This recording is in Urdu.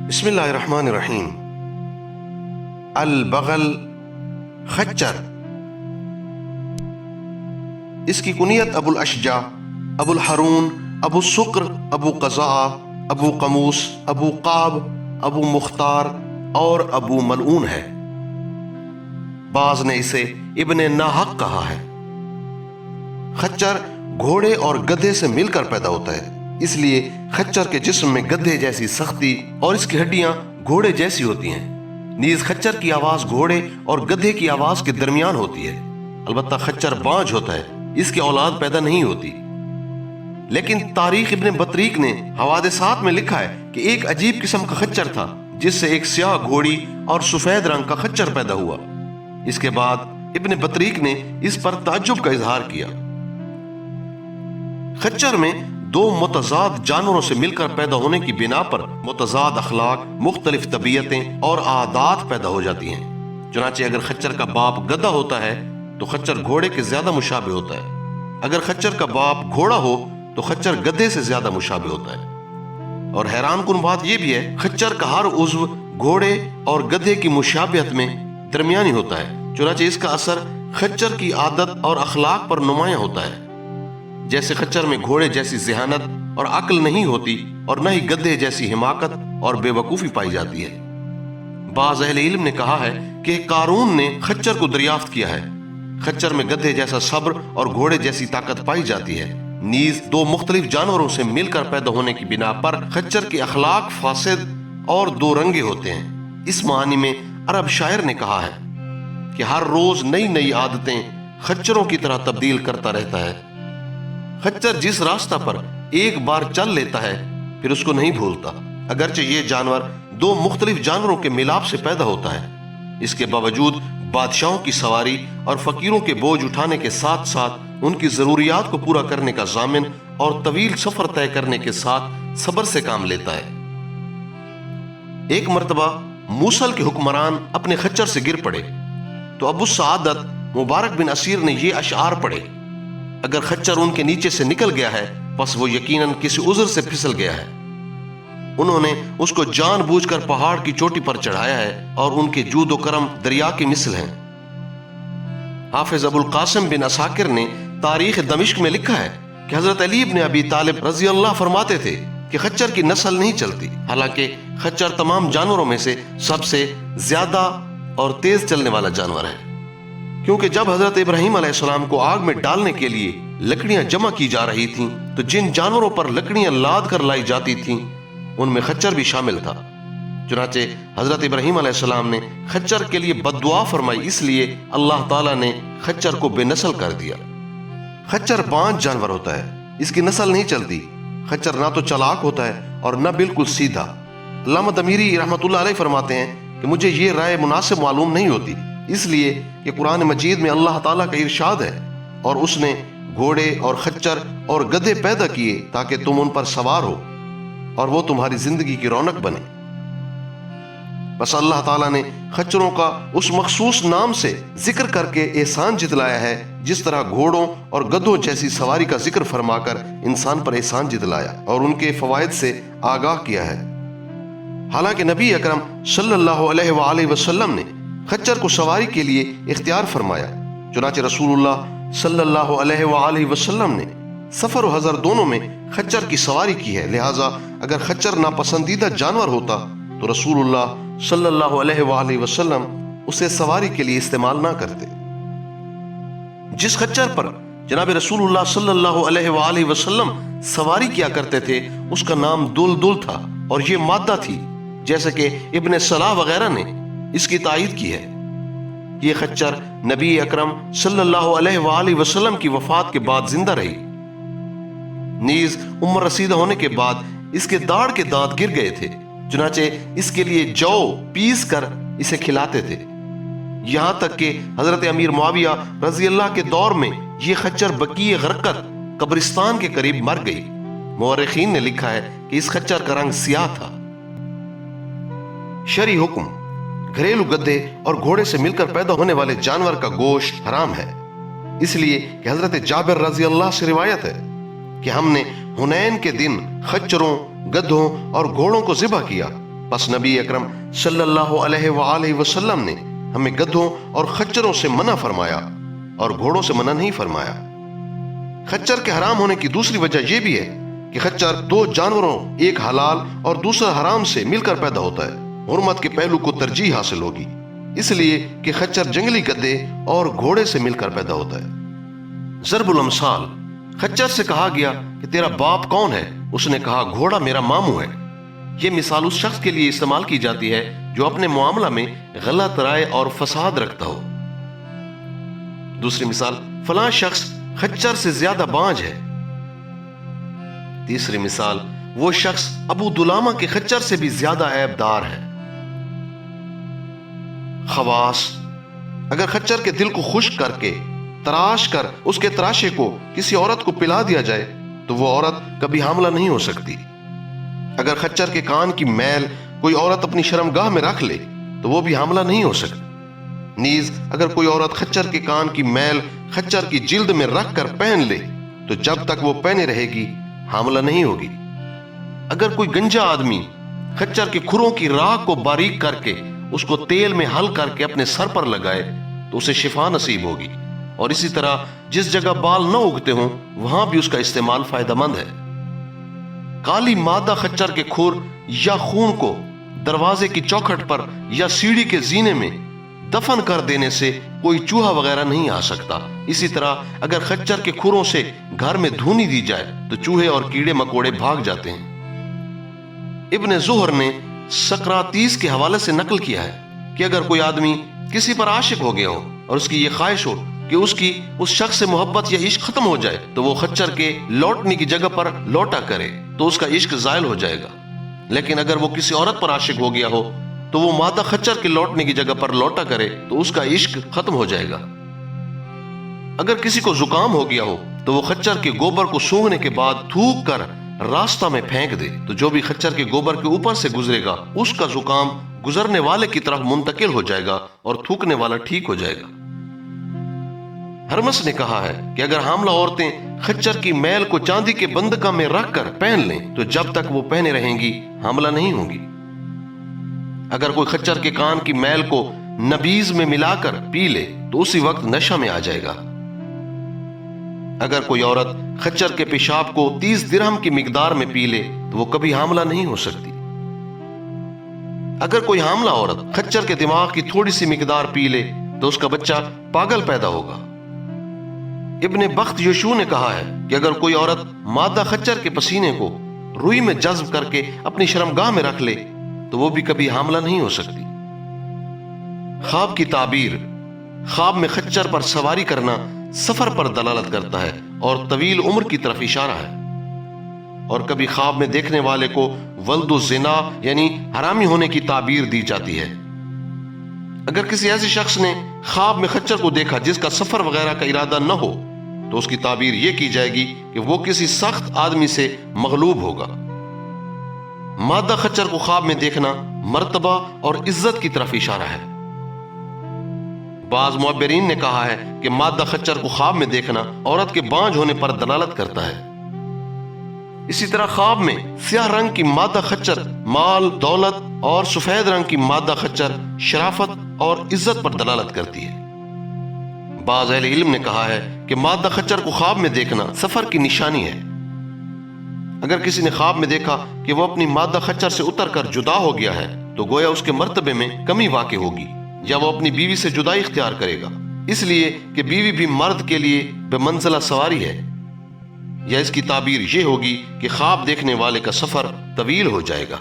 بسم اللہ الرحمن الرحیم۔ البغل، خچر، اس کی کنیت ابو الاشجع، ابو الحرون، ابو السکر، ابو قزاع، ابو قموس، ابو قاب، ابو مختار اور ابو ملعون ہے۔ بعض نے اسے ابن ناحق کہا ہے۔ خچر گھوڑے اور گدھے سے مل کر پیدا ہوتا ہے، اس لیے خچر کے جسم میں گدھے جیسی سختی اور اس کی ہڈیاں گھوڑے جیسی ہوتی ہیں۔ نیز خچر کی آواز گھوڑے اور گدھے کی آواز کے درمیان ہوتی ہے۔ البتہ خچر بانج ہوتا ہے، اس کی اولاد پیدا نہیں ہوتی۔ لیکن تاریخ ابن بطریق نے حوادثات میں لکھا ہے کہ ایک عجیب قسم کا خچر تھا جس سے ایک سیاہ گھوڑی اور سفید رنگ کا خچر پیدا ہوا۔ اس کے بعد ابن بطریق نے اس پر تعجب کا اظہار کیا۔ خچر میں دو متضاد جانوروں سے مل کر پیدا ہونے کی بنا پر متضاد اخلاق، مختلف طبیعتیں اور عادات پیدا ہو جاتی ہیں۔ چنانچہ اگر خچر کا باپ گدھا ہوتا ہے تو خچر گھوڑے کے زیادہ مشابہ ہوتا ہے۔ اگر خچر کا باپ گھوڑا ہو تو خچر گدھے سے زیادہ مشابہ ہوتا ہے۔ اور حیران کن بات یہ بھی ہے، خچر کا ہر عضو گھوڑے اور گدھے کی مشابہت میں درمیانی ہوتا ہے، چنانچہ اس کا اثر خچر کی عادت اور اخلاق پر نمایاں ہوتا ہے۔ جیسے خچر میں گھوڑے جیسی ذہانت اور عقل نہیں ہوتی اور نہ ہی گدھے جیسی حماقت اور بے وقوفی پائی جاتی ہے۔ بعض اہل علم نے کہا ہے کہ قارون نے خچر کو دریافت کیا ہے۔ خچر میں گدھے جیسا صبر اور گھوڑے جیسی طاقت پائی جاتی ہے۔ نیز دو مختلف جانوروں سے مل کر پیدا ہونے کی بنا پر خچر کے اخلاق فاسد اور دو رنگے ہوتے ہیں۔ اس معنی میں عرب شاعر نے کہا ہے کہ ہر روز نئی نئی عادتیں خچروں کی طرح تبدیل کرتا رہتا ہے۔ خچر جس راستہ پر ایک بار چل لیتا ہے پھر اس کو نہیں بھولتا۔ اگرچہ یہ جانور دو مختلف جانوروں کے ملاپ سے پیدا ہوتا ہے، اس کے باوجود بادشاہوں کی سواری اور فقیروں کے بوجھ اٹھانے کے ساتھ ساتھ ان کی ضروریات کو پورا کرنے کا ضامن اور طویل سفر طے کرنے کے ساتھ صبر سے کام لیتا ہے۔ ایک مرتبہ موصل کے حکمران اپنے خچر سے گر پڑے تو ابو السعادت مبارک بن اسیر نے یہ اشعار پڑھے: اگر خچر ان کے نیچے سے نکل گیا ہے پس وہ یقیناً کسی عذر سے پھسل گیا ہے۔ انہوں نے اس کو جان بوجھ کر پہاڑ کی چوٹی پر چڑھایا ہے اور ان کے جود و کرم دریا کی مثل ہیں۔ حافظ ابو القاسم بن عساکر نے تاریخ دمشق میں لکھا ہے کہ حضرت علی بن ابی طالب رضی اللہ فرماتے تھے کہ خچر کی نسل نہیں چلتی، حالانکہ خچر تمام جانوروں میں سے سب سے زیادہ اور تیز چلنے والا جانور ہے، کیونکہ جب حضرت ابراہیم علیہ السلام کو آگ میں ڈالنے کے لیے لکڑیاں جمع کی جا رہی تھیں تو جن جانوروں پر لکڑیاں لاد کر لائی جاتی تھیں ان میں خچر بھی شامل تھا۔ چنانچہ حضرت ابراہیم علیہ السلام نے خچر کے لیے بد دعا فرمائی، اس لیے اللہ تعالیٰ نے خچر کو بے نسل کر دیا۔ خچر بانج جانور ہوتا ہے، اس کی نسل نہیں چلتی۔ خچر نہ تو چلاک ہوتا ہے اور نہ بالکل سیدھا۔ علامہ دمیری رحمۃ اللہ علیہ فرماتے ہیں کہ مجھے یہ رائے مناسب معلوم نہیں ہوتی، اس لیے کہ قرآن مجید میں اللہ تعالیٰ کا ارشاد ہے اور اس نے گھوڑے اور خچر اور گدھے پیدا کیے تاکہ تم ان پر سوار ہو اور وہ تمہاری زندگی کی رونق بنے۔ بس اللہ تعالیٰ نے خچروں کا اس مخصوص نام سے ذکر کر کے احسان جتلایا ہے جس طرح گھوڑوں اور گدھوں جیسی سواری کا ذکر فرما کر انسان پر احسان جتلایا اور ان کے فوائد سے آگاہ کیا ہے۔ حالانکہ نبی اکرم صلی اللہ علیہ وآلہ وسلم نے خچر کو سواری کے لیے اختیار فرمایا، چنانچہ رسول اللہ صلی اللہ علیہ وآلہ وسلم نے سفر و حضر دونوں میں خچر کی سواری کی ہے، لہٰذا اگر خچر ناپسندیدہ جانور ہوتا تو رسول اللہ صلی اللہ علیہ وآلہ وسلم اسے سواری کے لیے استعمال نہ کرتے۔ جس خچر پر جناب رسول اللہ صلی اللہ علیہ وآلہ وسلم سواری کیا کرتے تھے اس کا نام دلدل تھا اور یہ مادہ تھی، جیسے کہ ابن صلاح وغیرہ نے اس کی تائید کی ہے۔ یہ خچر نبی اکرم صلی اللہ علیہ وآلہ وسلم کی وفات کے بعد زندہ رہی۔ نیز عمر رسیدہ ہونے کے بعد اس کے داڑھ کے دانت گر گئے تھے، چنانچہ اس کے لیے جو پیس کر اسے کھلاتے تھے، یہاں تک کہ حضرت امیر معاویہ رضی اللہ کے دور میں یہ خچر بقیع غرقد قبرستان کے قریب مر گئی۔ مورخین نے لکھا ہے کہ اس خچر کا رنگ سیاہ تھا۔ شرعی حکم: گھریلو گدھے اور گھوڑے سے مل کر پیدا ہونے والے جانور کا گوشت حرام ہے، اس لیے کہ حضرت جابر رضی اللہ سے روایت ہے کہ ہم نے حنین کے دن خچروں، گدھوں اور گھوڑوں کو ذبح کیا، بس نبی اکرم صلی اللہ علیہ وآلہ وسلم نے ہمیں گدھوں اور خچروں سے منع فرمایا اور گھوڑوں سے منع نہیں فرمایا۔ خچر کے حرام ہونے کی دوسری وجہ یہ بھی ہے کہ خچر دو جانوروں، ایک حلال اور دوسرا حرام سے مل کر پیدا ہوتا ہے، حرمت کے پہلو کو ترجیح حاصل ہوگی، اس لیے کہ خچر جنگلی گدھے اور گھوڑے سے مل کر پیدا ہوتا ہے۔ ضرب الامثال، خچر سے کہا گیا کہ تیرا باپ کون ہے؟ اس نے کہا گھوڑا میرا ماموں ہے۔ یہ مثال اس شخص کے لیے استعمال کی جاتی ہے جو اپنے معاملہ میں غلط رائے اور فساد رکھتا ہو۔ دوسری مثال، فلاں شخص خچر سے زیادہ بانج ہے۔ تیسری مثال، وہ شخص ابو دلامہ کے خچر سے بھی زیادہ عیب دار ہے۔ خواص، اگر خچر کے دل کو خشک کر کے تراش کر اس کے تراشے کو کسی عورت کو پلا دیا جائے تو وہ عورت کبھی حاملہ نہیں ہو سکتی۔ اگر خچر کے کان کی میل کوئی عورت اپنی شرمگاہ میں رکھ لے تو وہ بھی حاملہ نہیں ہو سکتی۔ نیز اگر کوئی عورت خچر کے کان کی میل خچر کی جلد میں رکھ کر پہن لے تو جب تک وہ پہنے رہے گی حاملہ نہیں ہوگی۔ اگر کوئی گنجا آدمی خچر کے کھروں کی راکھ کو باریک کر کے اس کو تیل میں حل کر کے اپنے سر پر لگائے تو اسے شفا نصیب ہوگی، اور اسی طرح جس جگہ بال نہ اگتے ہوں وہاں بھی اس کا استعمال فائدہ مند ہے۔ کالی مادہ خچر کے کھر یا خون کو دروازے کی چوکھٹ پر یا سیڑھی کے زینے میں دفن کر دینے سے کوئی چوہا وغیرہ نہیں آ سکتا۔ اسی طرح اگر خچر کے کھروں سے گھر میں دھونی دی جائے تو چوہے اور کیڑے مکوڑے بھاگ جاتے ہیں۔ ابن زہر نے سقراطیس کے حوالے سے نقل کیا ہے کہ اگر کوئی آدمی کسی پر عاشق ہو گیا ہو اور اس کی یہ خواہش ہو کہ اس کی اس شخص سے محبت یا عشق ختم ہو جائے تو وہ خچر کے لوٹنے کی جگہ پر لوٹا کرے تو اس کا عشق زائل ہو جائے گا، لیکن اگر وہ کسی عورت پر عاشق ہو گیا ہو تو وہ مادہ خچر کے لوٹنے کی جگہ پر لوٹا کرے تو اس کا عشق ختم ہو جائے گا۔ اگر کسی کو زکام ہو گیا ہو تو وہ خچر کے گوبر کو سونگھنے کے بعد تھوک کر راستہ میں پھینک دے تو جو بھی خچر کے گوبر کے اوپر سے گزرے گا اس کا زکام گزرنے والے کی طرف منتقل ہو جائے گا اور تھوکنے والا ٹھیک ہو جائے گا۔ ہرمس نے کہا ہے کہ اگر حاملہ عورتیں خچر کی میل کو چاندی کے بندکہ میں رکھ کر پہن لیں تو جب تک وہ پہنے رہیں گی حاملہ نہیں ہوں گی۔ اگر کوئی خچر کے کان کی میل کو نبیز میں ملا کر پی لے تو اسی وقت نشہ میں آ جائے گا۔ اگر کوئی عورت خچر کے پیشاب کو 30 درہم کی مقدار میں پی لے تو وہ کبھی حاملہ نہیں ہو سکتی۔ اگر کوئی حاملہ عورت خچر کے دماغ کی تھوڑی سی مقدار پی لے تو اس کا بچہ پاگل پیدا ہوگا۔ ابن بخت یشو نے کہا ہے کہ اگر کوئی عورت مادہ خچر کے پسینے کو روئی میں جذب کر کے اپنی شرمگاہ میں رکھ لے تو وہ بھی کبھی حاملہ نہیں ہو سکتی۔ خواب کی تعبیر، خواب میں خچر پر سواری کرنا سفر پر دلالت کرتا ہے اور طویل عمر کی طرف اشارہ ہے، اور کبھی خواب میں دیکھنے والے کو ولد الزنا یعنی حرامی ہونے کی تعبیر دی جاتی ہے۔ اگر کسی ایسے شخص نے خواب میں خچر کو دیکھا جس کا سفر وغیرہ کا ارادہ نہ ہو تو اس کی تعبیر یہ کی جائے گی کہ وہ کسی سخت آدمی سے مغلوب ہوگا۔ مادہ خچر کو خواب میں دیکھنا مرتبہ اور عزت کی طرف اشارہ ہے۔ بعض معبرین نے کہا ہے کہ مادہ خچر کو خواب میں دیکھنا عورت کے بانج ہونے پر دلالت کرتا ہے۔ اسی طرح خواب میں سیاہ رنگ کی مادہ خچر مال، دولت اور سفید رنگ کی مادہ خچر شرافت اور عزت پر دلالت کرتی ہے۔ بعض اہل علم نے کہا ہے کہ مادہ خچر کو خواب میں دیکھنا سفر کی نشانی ہے۔ اگر کسی نے خواب میں دیکھا کہ وہ اپنی مادہ خچر سے اتر کر جدا ہو گیا ہے تو گویا اس کے مرتبے میں کمی واقع ہوگی، یا وہ اپنی بیوی سے جدائی اختیار کرے گا، اس لیے کہ بیوی بھی مرد کے لیے بے منزلہ سواری ہے، یا اس کی تعبیر یہ ہوگی کہ خواب دیکھنے والے کا سفر طویل ہو جائے گا۔